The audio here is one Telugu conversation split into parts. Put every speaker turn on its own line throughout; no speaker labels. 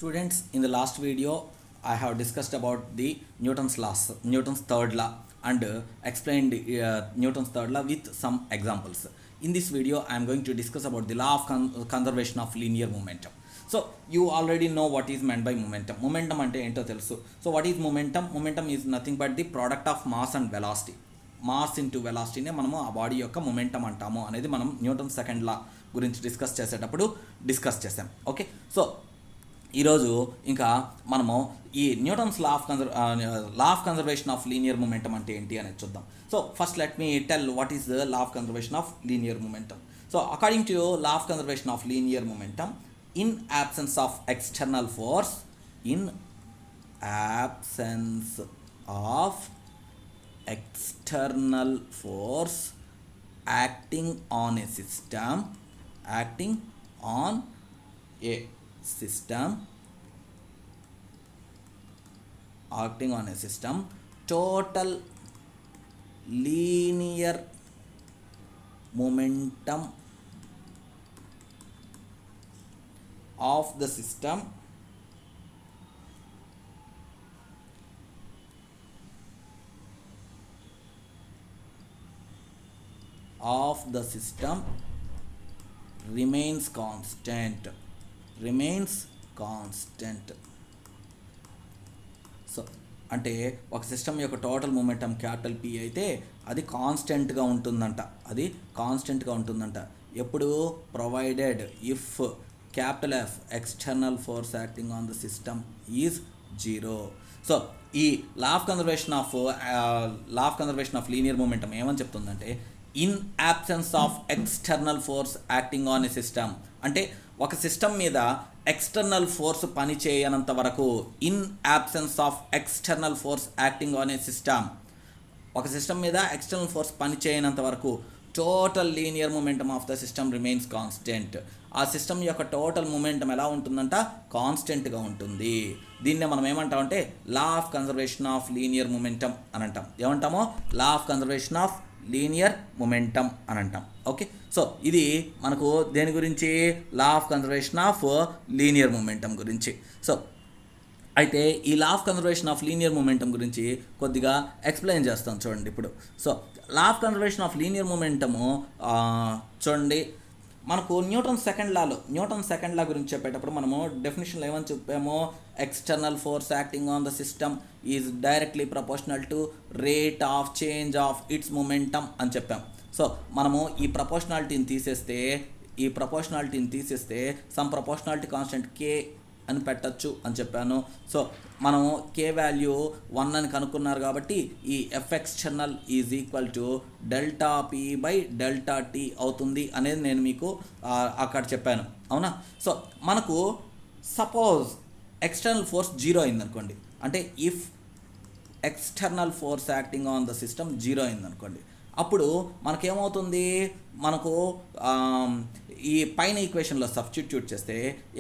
Students, in the last video, I have discussed about the Newton's laws, Newton's third law, and explained Newton's third law with some examples. In this video, I am going to discuss about the law of conservation of linear momentum. So, you already know what is meant by momentum. Momentum ante ento telusu. So, what is momentum? Momentum is nothing but the product of mass and velocity. Mass into వెలాసిటీనే మనము ఆ బాడీ యొక్క మొమెంటం అంటాము అనేది మనం న్యూటన్ సెకండ్ లా గురించి డిస్కస్ చేసేటప్పుడు డిస్కస్ చేసాం. ఓకే, సో ఈరోజు ఇంకా మనము ఈ Newton's law of conservation of linear momentum అంటే ఏంటి అనేది చూద్దాం. So first let me tell what is the law of conservation of linear momentum. So according to law of conservation of linear momentum, in absence of external force, in absence of external force acting on a system, total linear momentum of the system remains constant. So అంటే ఒక సిస్టమ్ యొక్క టోటల్ మొమెంటం క్యాపిటల్ పి అయితే అది కాన్స్టెంట్గా ఉంటుందంట. ఎప్పుడు? Provided if capital F external force acting on the system is 0. So ఈ law of conservation of linear momentum ఏమని చెప్తుందంటే, in absence of external force acting on a system, అంటే ఒక సిస్టమ్ మీద ఎక్స్టర్నల్ ఫోర్స్ పని చేయనంత వరకు, in absence of external force acting on a system, ఒక సిస్టమ్ మీద ఎక్స్టర్నల్ ఫోర్స్ పని చేయనంత వరకు total linear momentum of the system remains constant. ఆ సిస్టమ్ యొక్క టోటల్ మొమెంటం ఎలా ఉంటుందంట? కాన్స్టెంట్గా ఉంటుంది. దీన్నే మనం ఏమంటామంటే law of conservation of linear momentum అని అంటాం. ఏమంటామో? Law of conservation of linear momentum అని అంటాం. ఓకే, సో ఇది మనకు దేని గురించి? Law of conservation of linear momentum గురించి. సో అయితే ఈ law of conservation of linear momentum గురించి కొద్దిగా ఎక్స్ప్లెయిన్ చేస్తాం చూడండి ఇప్పుడు. So law of conservation of linear momentum చూడండి, మనకు న్యూటన్ సెకండ్ లా గురించి చెప్పేటప్పుడు మనము డెఫినేషన్లో ఏమని చెప్పామో, external force acting on the system is directly proportional to rate of change of its momentum అని చెప్పాం. సో మనము ఈ ప్రపోర్షనాలిటీని తీసేస్తే సమ్ ప్రపోర్షనాలిటీ కాన్స్టెంట్ కే అని పెట్టచ్చు అని చెప్పాను. సో మనము కే వాల్యూ 1 అని కనుక్కున్నారు కాబట్టి ఈ F external is equal to delta P by delta T అవుతుంది అనేది నేను మీకు అక్కడ చెప్పాను, అవునా? సో మనకు సపోజ్ ఎక్స్టర్నల్ ఫోర్స్ 0 అయిందనుకోండి, అంటే if external force acting on the system 0 అయిందనుకోండి, అప్పుడు మనకేమవుతుంది? మనకు ఈ పైన ఈక్వేషన్లో సబ్స్టిట్యూట్ చేస్తే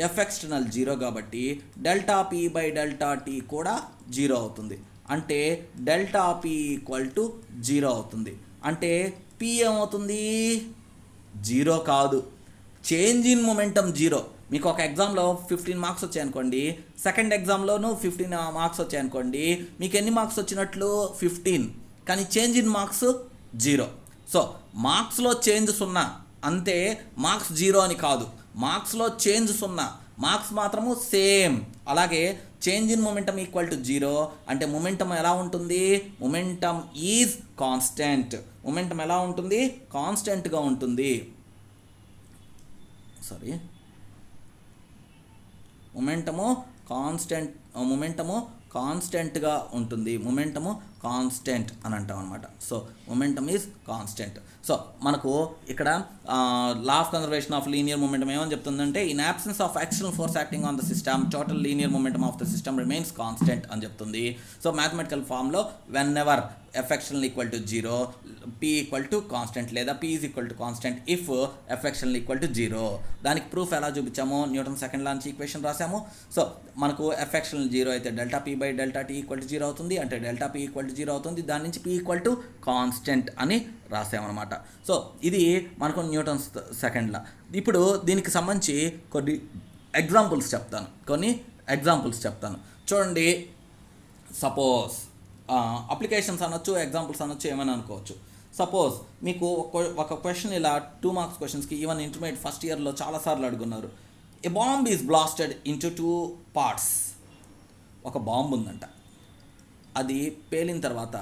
ఎఫ్ ఎక్స్టర్నల్ 0 కాబట్టి delta P by delta T కూడా 0 అవుతుంది. అంటే డెల్టా పి ఈక్వల్ టు 0 అవుతుంది. అంటే పి ఏమవుతుంది? 0 కాదు, చేంజ్ ఇన్ మొమెంటం 0. మీకు ఒక ఎగ్జామ్లో 15 మార్క్స్ వచ్చాయనుకోండి, సెకండ్ ఎగ్జామ్లోనూ 15 మార్క్స్ వచ్చాయనుకోండి, మీకు ఎన్ని మార్క్స్ వచ్చినట్లు? 15. కానీ చేంజ్ ఇన్ మార్క్స్ 0. సో మార్క్స్లో చేంజ్ 0 అంతే, మార్క్స్ 0 అని కాదు. మార్క్స్లో చేంజ్ 0, మార్క్స్ మాత్రము సేమ్. అలాగే change in momentum equal to 0 అంటే మొమెంటం ఎలా ఉంటుంది? Momentum is constant. మొమెంటం ఎలా ఉంటుంది? కాన్స్టెంట్గా ఉంటుంది. మొమెంటము కాన్స్టెంట్గా ఉంటుంది. మొమెంటము కాన్స్టెంట్ అని అంటాం అనమాట. So momentum is constant. So మనకు ఇక్కడ law of conservation of linear momentum ఏమని చెప్తుందంటే, in absence of external force acting on the system total linear momentum of the system remains constant అని చెప్తుంది. సో మ్యాథమెటికల్ ఫామ్లో whenever F external equal to 0, P equal to constant, లేదా P is equal to constant if F external equal to 0. దానికి ప్రూఫ్ ఎలా చూపించామో న్యూటన్ సెకండ్ లా నుంచి ఈక్వేషన్ రాసాము. సో మనకు ఎఫ్ ఎక్స్టర్నల్ 0 అయితే delta P by delta T equal to 0 అవుతుంది. అంటే డెల్టా పి ఈక్వల్ టు 0 అవుతుంది. దాని నుంచి పి ఈక్వల్ టు కాన్స్టెంట్ అని రాసామన్నమాట. సో ఇది మనకు న్యూటన్స్ సెకండ్ లా. ఇప్పుడు దీనికి సంబంధించి కొన్ని ఎగ్జాంపుల్స్ చెప్తాను. ఎగ్జాంపుల్స్ చెప్తాను చూడండి. సపోజ్ అప్లికేషన్స్ అనొచ్చు, ఎగ్జాంపుల్స్ అనొచ్చు, ఏమైనా అనుకోవచ్చు. సపోజ్ మీకు ఒక క్వశ్చన్ ఇలా 2 మార్క్స్ క్వశ్చన్స్కి ఈవెన్ ఇంటర్మీడియట్ ఫస్ట్ ఇయర్లో చాలాసార్లు అడుగున్నారు. A bomb is blasted into 2 parts. ఒక బాంబు ఉందంట, అది పేలిన తర్వాత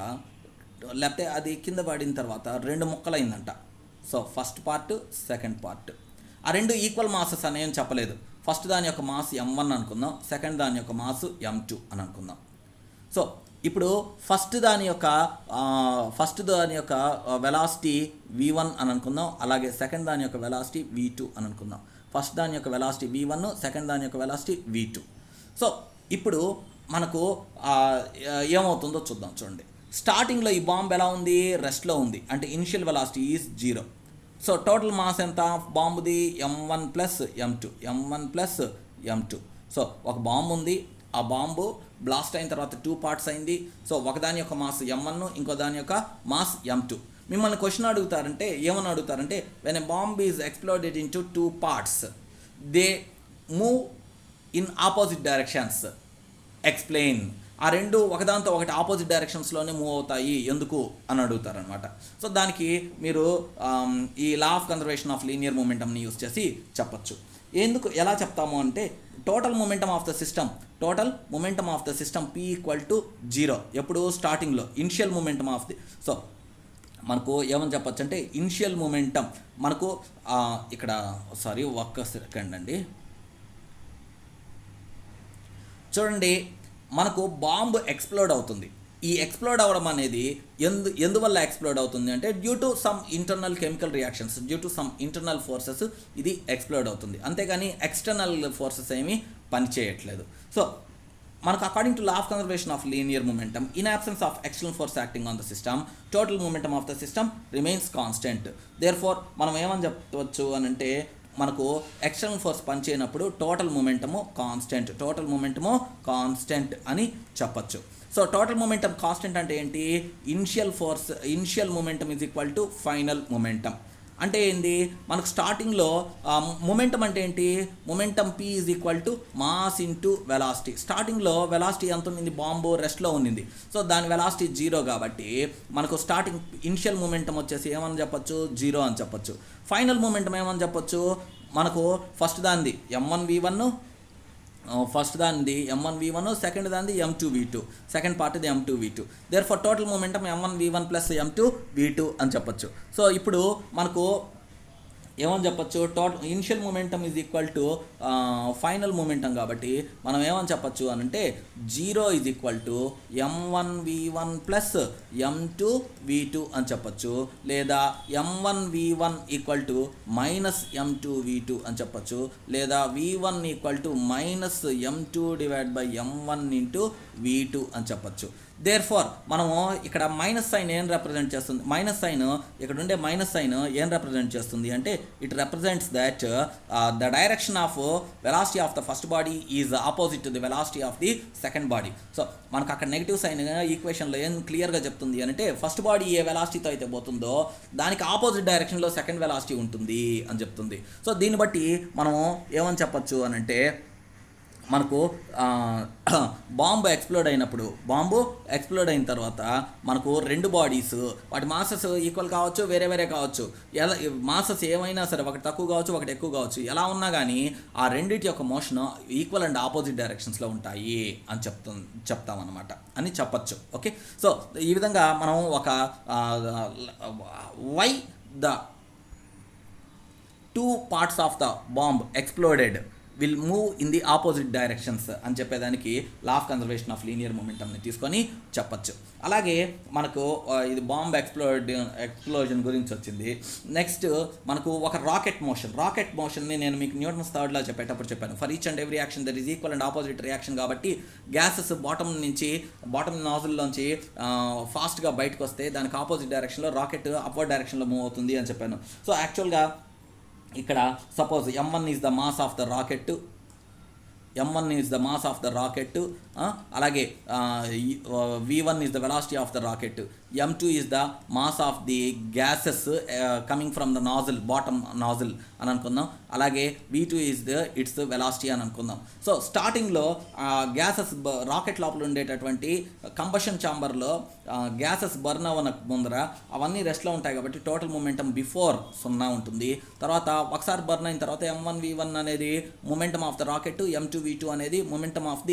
లేకపోతే అది కింద పడిన తర్వాత 2 ముక్కలైందంట. So first part, second part, ఆ 2 ఈక్వల్ మాసెస్ అనేవి చెప్పలేదు. ఫస్ట్ దాని యొక్క మాస్ m1 అనుకుందాం, సెకండ్ దాని యొక్క మాస్ m2 అని అనుకుందాం. సో ఇప్పుడు ఫస్ట్ దాని యొక్క వెలాసిటీ v1 అని అనుకుందాం, అలాగే సెకండ్ దాని యొక్క వెలాసిటీ v2 అని అనుకుందాం. ఫస్ట్ దాని యొక్క వెలాసిటీ v1, సెకండ్ దాని యొక్క వెలాసిటీ v2. సో ఇప్పుడు మనకు ఏమవుతుందో చూద్దాం. చూడండి, స్టార్టింగ్లో ఈ బాంబ్ ఎలా ఉంది, రెస్ట్లో ఉంది, అంటే initial velocity is 0. So total mass ఎంత బాంబుది, m1 ప్లస్ m2. సో ఒక బాంబు ఉంది, ఆ బాంబు బ్లాస్ట్ అయిన తర్వాత 2 పార్ట్స్ అయింది. సో ఒకదాని యొక్క మాస్ m1, ఇంకో దాని యొక్క మాస్ m2. మిమ్మల్ని క్వశ్చన్ అడుగుతారంటే ఏమని అడుగుతారంటే, when a bomb is exploded into 2 parts they move in opposite directions, explain. ఆ 2 ఒకదాంతో ఒకటి ఆపోజిట్ డైరెక్షన్స్లోనే మూవ్ అవుతాయి, ఎందుకు అని అడుగుతారనమాట. సో దానికి మీరు ఈ law of conservation of linear మొమెంటమ్ని యూస్ చేసి చెప్పచ్చు. ఎలా చెప్తాము అంటే, total momentum of the system P equal to 0. ఎప్పుడు స్టార్టింగ్లో initial momentum of the. So మనకు ఏమని చెప్పచ్చు అంటే, ఇనిషియల్ మొమెంటమ్ మనకు ఇక్కడ ఒక్క సెకండ్ అండి, చూడండి, మనకు బాంబు ఎక్స్ప్లోడ్ అవుతుంది. ఈ ఎక్స్ప్లోడ్ అవ్వడం అనేది ఎందువల్ల ఎక్స్ప్లోడ్ అవుతుంది అంటే, due to some internal chemical reactions, due to some internal forces ఇది ఎక్స్ప్లోడ్ అవుతుంది. అంతేగాని ఎక్స్టర్నల్ ఫోర్సెస్ ఏమీ పనిచేయట్లేదు. సో మనకు according to law of conservation of linear momentum, in absence of external force acting on the system, total momentum of the system remains constant. Therefore మనం ఏమని చెప్పవచ్చు అని అంటే, మనకు ఎక్స్టర్నల్ ఫోర్స్ పనిచేయనప్పుడు టోటల్ మొమెంటము కాన్స్టెంట్ అని చెప్పచ్చు. సో టోటల్ మొమెంటమ్ కాన్స్టెంట్ అంటే ఏంటి, initial momentum is equal to final momentum. అంటే ఏంది, మనకు స్టార్టింగ్లో మొమెంటమ్ అంటే ఏంటి, momentum P is equal to mass into velocity. స్టార్టింగ్లో వెలాసిటీ ఎంత ఉంది, బాంబు రెస్ట్లో ఉంది. సో దాని వెలాసిటీ 0 కాబట్టి మనకు స్టార్టింగ్ ఇనిషియల్ మొమెంటమ్ వచ్చేసి ఏమని చెప్పచ్చు, 0 అని చెప్పచ్చు. ఫైనల్ మొమెంటమ్ ఏమని చెప్పచ్చు, మనకు ఫస్ట్ దానిది m1v1, సెకండ్ దానిది m2v2, సెకండ్ పార్ట్ ఇది m2v2. Therefore total momentum m1v1 plus m2v2 అని చెప్పచ్చు. సో ఇప్పుడు మనకు ఏమని చెప్పచ్చు, total initial momentum is equal to final momentum కాబట్టి మనం ఏమని చెప్పచ్చు అని అంటే, 0 is equal to m1v1 plus m2v2 అని చెప్పచ్చు. లేదా m1v1 equal to minus m2v2 అని చెప్పచ్చు. లేదా v1 equal to minus m2 divide by m1 into v2 అని చెప్పచ్చు. దేర్ఫోర్ మనము ఇక్కడ మైనస్ సైన్ ఏం రిప్రజెంట్ చేస్తుంది, ఇక్కడ ఉండే మైనస్ సైన్ ఏం రిప్రజెంట్ చేస్తుంది అంటే, it represents that the direction of velocity of the first body is opposite to the velocity of the second body. So మనకు అక్కడ నెగిటివ్ సైన్ ఈక్వేషన్లో ఏం క్లియర్గా చెప్తుంది అంటే, ఫస్ట్ బాడీ ఏ వెలాసిటీతో అయితే పోతుందో దానికి ఆపోజిట్ డైరెక్షన్లో సెకండ్ వెలాసిటీ ఉంటుంది అని చెప్తుంది. సో దీన్ని బట్టి మనం ఏమని చెప్పచ్చు అని అంటే, మనకు బాంబు ఎక్స్ప్లోడ్ అయిన తర్వాత మనకు 2 బాడీస్, వాటి మాసెస్ ఈక్వల్ కావచ్చు, వేరే కావచ్చు. ఎలా మాసెస్ ఏమైనా సరే, ఒకటి తక్కువ కావచ్చు, ఒకటి ఎక్కువ కావచ్చు, ఎలా ఉన్నా కానీ ఆ రెండింటి యొక్క మోషన్ ఈక్వల్ అండ్ ఆపోజిట్ డైరెక్షన్స్లో ఉంటాయి అని చెప్తామన్నమాట అని చెప్పచ్చు. ఓకే, సో ఈ విధంగా మనం ఒక why the 2 parts of the bomb exploded will move in the opposite directions అని చెప్పేదానికి law of conservation of linear మొమెంటమ్ని తీసుకొని చెప్పచ్చు. అలాగే మనకు ఇది బాంబ్ ఎక్స్ప్లోజన్ గురించి వచ్చింది. నెక్స్ట్ మనకు ఒక రాకెట్ మోషన్ని నేను మీకు న్యూటన్స్ థర్డ్ లా చెప్పేటప్పుడు చెప్పాను. For each and every action there is equal and opposite reaction కాబట్టి గ్యాసెస్ బాటమ్ నాజిల్లోంచి ఫాస్ట్గా బయటకు వస్తే దానికి ఆపోజిట్ డైరెక్షన్లో రాకెట్ అప్వర్డ్ డైరెక్షన్లో మూవ్ అవుతుంది అని చెప్పాను. సో యాక్చువల్గా ఇక్కడ suppose m1 is the mass of the rocket, m1 is the mass of the rocket, అలాగే v1 is the velocity of the rocket, m2 is the mass of the gases coming from the nozzle, bottom nozzle అని అనుకుందాం. అలాగే v2 is the its velocity అని అనుకుందాం. సో స్టార్టింగ్లో గ్యాసెస్ రాకెట్ లోపల ఉండేటటువంటి కంబషన్ ఛాంబర్లో గ్యాసెస్ బర్న్ అవ్వన ముందర అవన్నీ రెస్ట్లో ఉంటాయి కాబట్టి టోటల్ మూమెంటం బిఫోర్ 0 ఉంటుంది. తర్వాత ఒకసారి బర్న్ అయిన తర్వాత m1 v1 అనేది momentum of the rocket, m2 v2 అనేది momentum of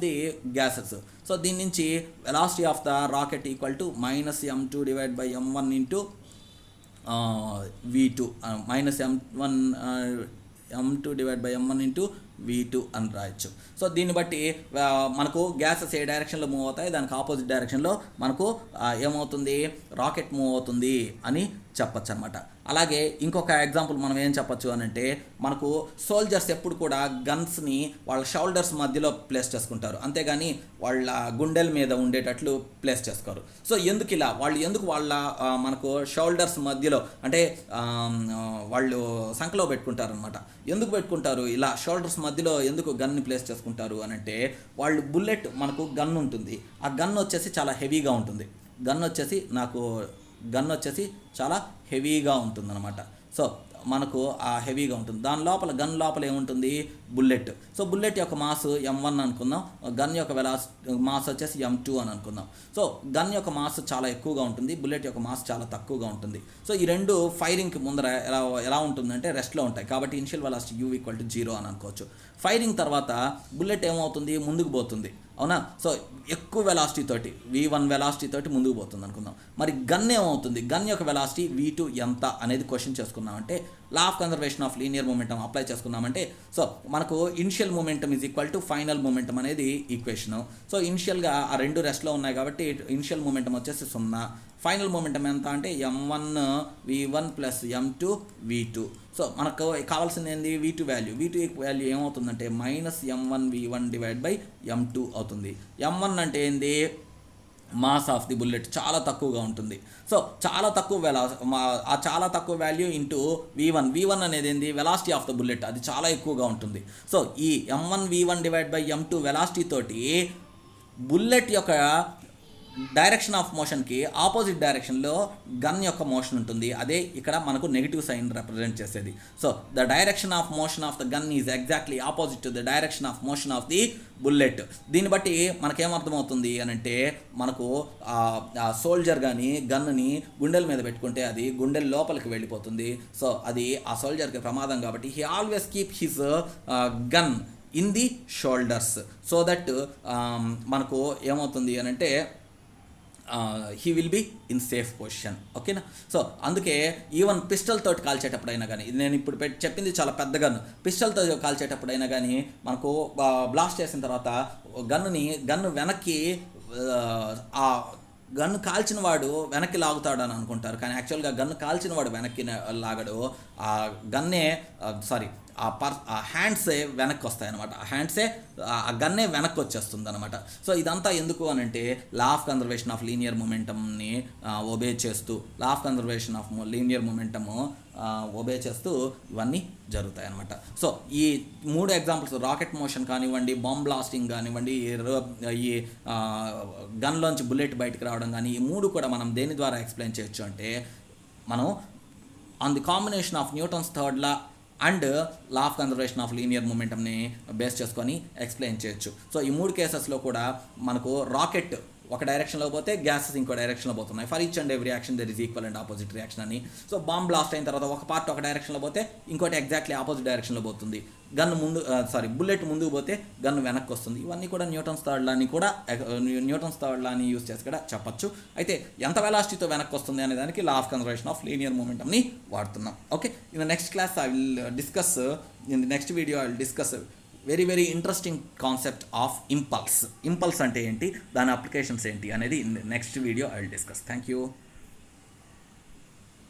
the gases. So దీని నుంచి velocity of the rocket equal to minus m2 divide by m1 into v2 minus m2 divide by m1 into v2 అని రాయొచ్చు. సో దీన్ని బట్టి మనకు గ్యాసెస్ ఏ డైరెక్షన్లో మూవ్ అవుతాయి, దానికి ఆపోజిట్ డైరెక్షన్లో మనకు ఏమవుతుంది, రాకెట్ మూవ్ అవుతుంది అని చెప్పచ్చు అనమాట. అలాగే ఇంకొక ఎగ్జాంపుల్ మనం ఏం చెప్పచ్చు అని అంటే, మనకు సోల్జర్స్ ఎప్పుడు కూడా గన్స్ని వాళ్ళ షోల్డర్స్ మధ్యలో ప్లేస్ చేసుకుంటారు, అంతేగాని వాళ్ళ గుండెల మీద ఉండేటట్లు ప్లేస్ చేసుకోరు. సో ఎందుకు ఇలా వాళ్ళ మనకు షోల్డర్స్ మధ్యలో అంటే వాళ్ళు సంకలో పెట్టుకుంటారు అనమాట. ఎందుకు పెట్టుకుంటారు ఇలా షోల్డర్స్ మధ్యలో ఎందుకు గన్ని ప్లేస్ చేసుకుంటారు అని అంటే, వాళ్ళు బుల్లెట్ మనకు గన్ ఉంటుంది, ఆ గన్ వచ్చేసి చాలా హెవీగా ఉంటుంది. గన్ వచ్చేసి చాలా హెవీగా ఉంటుందన్నమాట. సో మనకు ఆ హెవీగా ఉంటుంది, దాని లోపల గన్ లోపల ఏముంటుంది, బుల్లెట్. సో బుల్లెట్ యొక్క మాస్ m1 అనుకుందాం, గన్ యొక్క మాస్ వచ్చేసి m2 అని అనుకుందాం. సో గన్ యొక్క మాస్ చాలా ఎక్కువగా ఉంటుంది, బుల్లెట్ యొక్క మాస్ చాలా తక్కువగా ఉంటుంది. సో ఈ రెండు ఫైరింగ్కి ముందర ఎలా ఉంటుందంటే రెస్ట్లో ఉంటాయి, కాబట్టి initial velocity u equal to 0 అని అనుకోవచ్చు. ఫైరింగ్ తర్వాత బుల్లెట్ ఏమవుతుంది, ముందుకు పోతుంది, అవునా. సో ఎక్కువ వెలాసిటీ తోటి v1 వెలాసిటీ తోటి ముందుకు పోతుంది అనుకుందాం. మరి గన్ ఏమవుతుంది, గన్ యొక్క వెలాసిటీ v2 ఎంత అనేది క్వశ్చన్ చేసుకున్నామంటే, లా of conservation of linear momentum apply చేసుకున్నామంటే, సో మనకు initial momentum is equal to final momentum అనేది ఈక్వేషను. సో ఇనిషియల్గా ఆ రెండు రెస్ట్లో ఉన్నాయి కాబట్టి ఇనిషియల్ మూమెంటం వచ్చేసి 0, ఫైనల్ మూమెంటం ఎంత అంటే m1 v1 plus m2 v2. So మనకు కావాల్సింది ఏంది, v2 వాల్యూ ఏమవుతుందంటే minus m1 v1 divide by m2 అవుతుంది. m1 అంటే ఏంది, మాస్ ఆఫ్ ది బుల్లెట్ చాలా తక్కువగా ఉంటుంది. సో చాలా తక్కువ వాల్యూ ఇంటూ v1 అనేది ఏంది, వెలాసిటీ ఆఫ్ ద బుల్లెట్, అది చాలా ఎక్కువగా ఉంటుంది. సో ఈ m1 v1 divide by m2 velocity తోటి బుల్లెట్ యొక్క డైరెక్షన్ ఆఫ్ మోషన్కి ఆపోజిట్ డైరెక్షన్లో గన్ యొక్క మోషన్ ఉంటుంది, అదే ఇక్కడ మనకు నెగిటివ్ సైన్ రిప్రజెంట్ చేసేది. So the direction of motion of the gun is exactly opposite to the direction of motion of the bullet. దీన్ని బట్టి మనకేమర్థమవుతుంది అని అంటే, మనకు సోల్జర్ కానీ గన్ని గుండెల మీద పెట్టుకుంటే అది గుండెల లోపలికి వెళ్ళిపోతుంది. సో అది ఆ సోల్జర్కి ప్రమాదం కాబట్టి he always keep his gun in the shoulders, so that మనకు ఏమవుతుంది అని అంటే he will be in safe position, ఓకేనా. సో అందుకే ఈవెన్ పిస్టల్ తోటి కాల్చేటప్పుడైనా కానీ, ఇది నేను ఇప్పుడు చెప్పింది చాలా పెద్ద గన్ను, పిస్టల్తో కాల్చేటప్పుడైనా కానీ మనకు బ్లాస్ట్ చేసిన తర్వాత గన్ను వెనక్కి ఆ గన్ను కాల్చిన వాడు వెనక్కి లాగుతాడు అని అనుకుంటారు, కానీ యాక్చువల్గా గన్ను కాల్చిన వాడు వెనక్కి లాగడు, ఆ గన్నే ఆ హ్యాండ్సే వెనక్కి వస్తాయి అనమాట, ఆ గన్నే వెనక్కి వచ్చేస్తుంది అనమాట. సో ఇదంతా ఎందుకు అని అంటే, law of conservation of linear మూమెంటమ్ని ఒబే చేస్తూ ఒబే చేస్తూ ఇవన్నీ జరుగుతాయి అనమాట. సో ఈ 3 ఎగ్జాంపుల్స్, రాకెట్ మోషన్ కానివ్వండి, బాంబ్ బ్లాస్టింగ్ కానివ్వండి, ఈ గన్లోంచి బుల్లెట్ బయటకు రావడం కానీ, ఈ 3 కూడా మనం దేని ద్వారా ఎక్స్ప్లెయిన్ చేయొచ్చు అంటే, మనం on the combination of Newton's third law and law of conservation of linear మూమెంటమ్ని బేస్ చేసుకొని ఎక్స్ప్లెయిన్ చేయొచ్చు. సో ఈ 3 కేసెస్లో కూడా మనకు రాకెట్ ఒక డైరెక్షన్లో పోతే గ్యాసెస్ ఇంకో డైరెక్షన్లో పోతున్నాయి. For each and every action there is equal and opposite reaction అని. సో బాంబ్ బ్లాస్ట్ అయిన తర్వాత ఒక పార్ట్ ఒక డైరెక్షన్లో పోతే ఇంకోటి ఎగ్జాక్ట్లీ ఆపోజిట్ డైరెక్షన్లో పోతుంది. బుల్లెట్ ముందుకు పోతే గన్ను వెనక్కి వస్తుంది. ఇవన్నీ కూడా న్యూటన్స్ థర్డ్ లాని యూజ్ చేసి కూడా చెప్పచ్చు. అయితే ఎంత వెలాసిటీతో వెనక్కి వస్తుంది అనే దానికి law of conservation of linear మూమెంటమ్ని వాడుతున్నాం. Okay, in the next class I will discuss, in the next video I will discuss very interesting concept of impulse. Impulse అంటే ఏంటి, దాని అప్లికేషన్స్ ఏంటి అనేది in the next video I will discuss. Thank you.